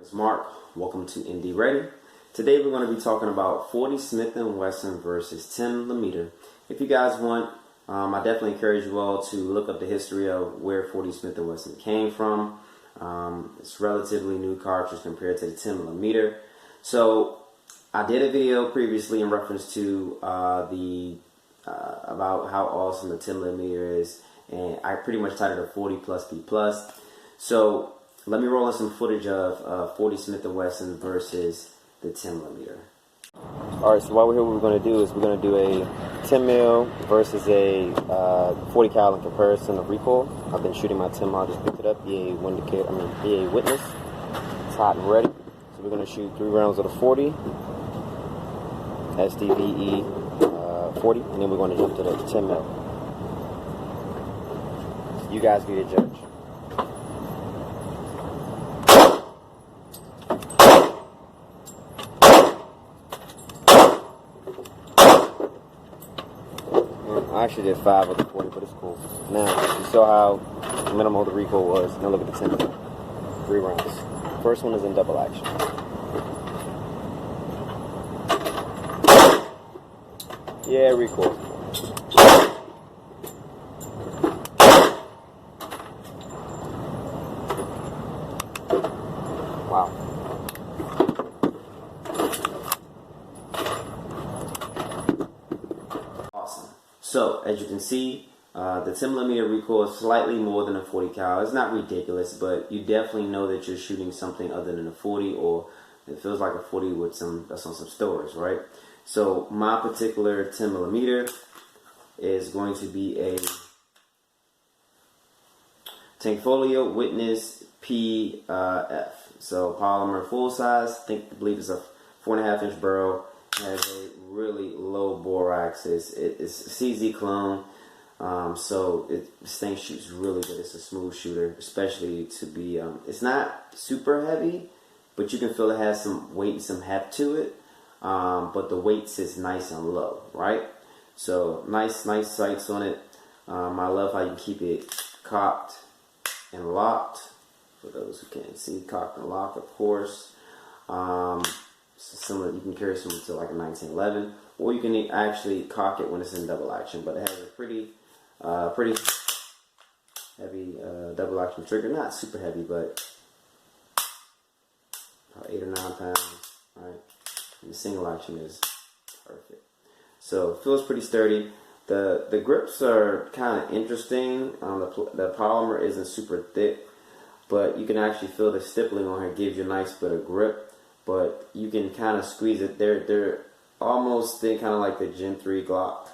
It's Mark. Welcome to ND Ready. Today we're going to be talking about 40 Smith & Wesson versus 10mm. If you guys want, I definitely encourage you all to look up the history of where 40 Smith & Wesson came from. It's relatively new cartridge compared to the 10mm. So I did a video previously in reference to about how awesome the 10mm is, and I pretty much titled it 40 plus B plus. So let me roll in some footage of 40 Smith & Wesson versus the 10mm. Alright, so while we're here, what we're going to do is we're going to do a 10mm versus a 40 cal in comparison of recoil. I've been shooting my 10mm, I just picked it up, EA Witness. It's hot and ready. So we're going to shoot 3 rounds of the 40, SDVE 40, and then we're going to jump to the 10mm. You guys be the judge. I actually did 5 of the 40, but it's cool. Now, you saw how minimal the recoil was. Now look at the 10mm. 3 rounds. First one is in double action. Yeah, recoil. Wow. Awesome. So, as you can see, the 10mm recoil is slightly more than a 40 cal. It's not ridiculous, but you definitely know that you're shooting something other than a 40, or it feels like a 40 with that's on some stores, right? So, my particular 10mm is going to be a Tankfolio Witness PF. So, polymer full size. I believe it's a 4.5-inch barrel. Has a really low bore axis. It's a CZ clone, so this thing shoots really good. It's a smooth shooter, especially to be. It's not super heavy, but you can feel it has some weight and some heft to it. But the weight sits nice and low, right? So nice sights on it. I love how you can keep it cocked and locked. For those who can't see, cocked and locked, of course. Similar, you can carry some to like a 1911, or you can actually cock it when it's in double action. But it has a pretty heavy double action trigger. Not super heavy, but 8 or 9 pounds, right? And the single action is perfect. So it feels pretty sturdy. The grips are kind of interesting. The polymer isn't super thick, but you can actually feel the stippling on here. Gives you a nice bit of grip. But you can kind of squeeze it. They're almost kind of like the Gen 3 Glock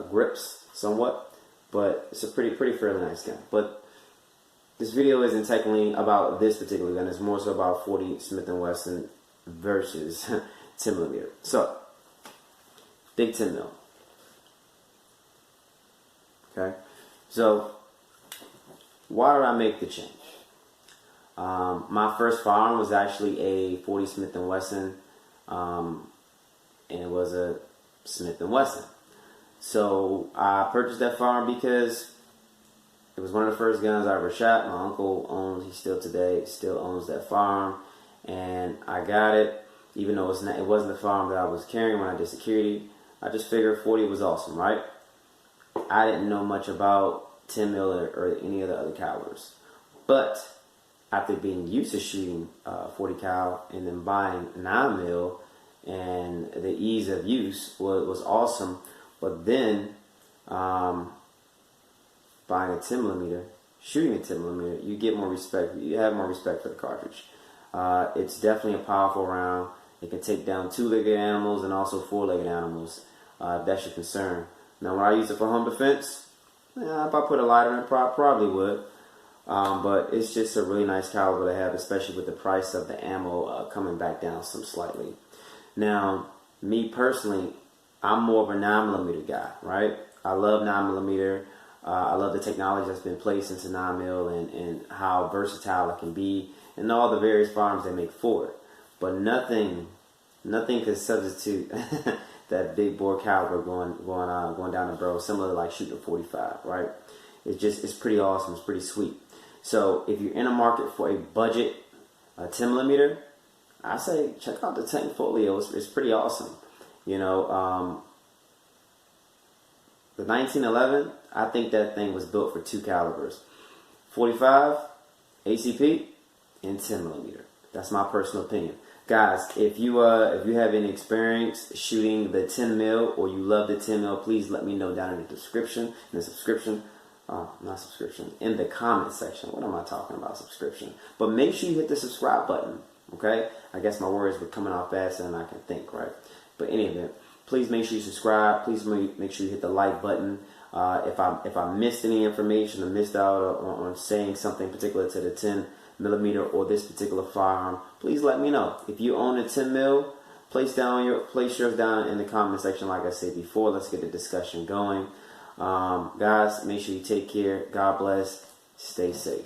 grips somewhat, but it's a pretty fairly nice gun. But this video isn't technically about this particular gun. It's more so about 40 Smith & Wesson versus 10mm. So, big 10mm. Okay, so why did I make the change? My first firearm was actually a 40 Smith & Wesson, and it was a Smith & Wesson. So I purchased that firearm because it was one of the first guns I ever shot. My uncle owns, he still owns that firearm, and I got it, even though it wasn't the firearm that I was carrying when I did security. I just figured 40 was awesome, right? I didn't know much about 10mm or any of the other calibers, but after being used to shooting 40 cal and then buying 9mm, and the ease of use was awesome. But then buying a 10mm, shooting a 10mm, you get more respect. You have more respect for the cartridge. It's definitely a powerful round. It can take down 2-legged animals and also 4-legged animals. If that's your concern. Now, when I use it for home defense, if I put a lighter in it, probably would. But it's just a really nice caliber to have, especially with the price of the ammo coming back down some slightly. Now, me personally, I'm more of a 9mm guy, right? I love 9mm. I love the technology that's been placed into 9mm and how versatile it can be, and all the various firearms they make for it. But nothing can substitute that big bore caliber going down the barrel, similar to like shooting a 45, right? It's pretty awesome. It's pretty sweet. So if you're in a market for a budget 10 millimeter, I say check out the Tank Folio. It's pretty awesome. You know, the 1911, I think that thing was built for 2 calibers, 45 ACP and 10 millimeter. That's my personal opinion. Guys, if you have any experience shooting the 10 mil or you love the 10 mil, please let me know down in the description, in the comment section. What am I talking about? Subscription. But make sure you hit the subscribe button. Okay? I guess my words were coming out faster than I can think, right? But in any event, please make sure you subscribe. Please make sure you hit the like button. If I missed any information or missed out on saying something particular to the 10 millimeter or this particular firearm, please let me know. If you own a 10 mil, place yours down in the comment section. Like I said before, let's get the discussion going. Guys, make sure you take care. God bless. Stay safe.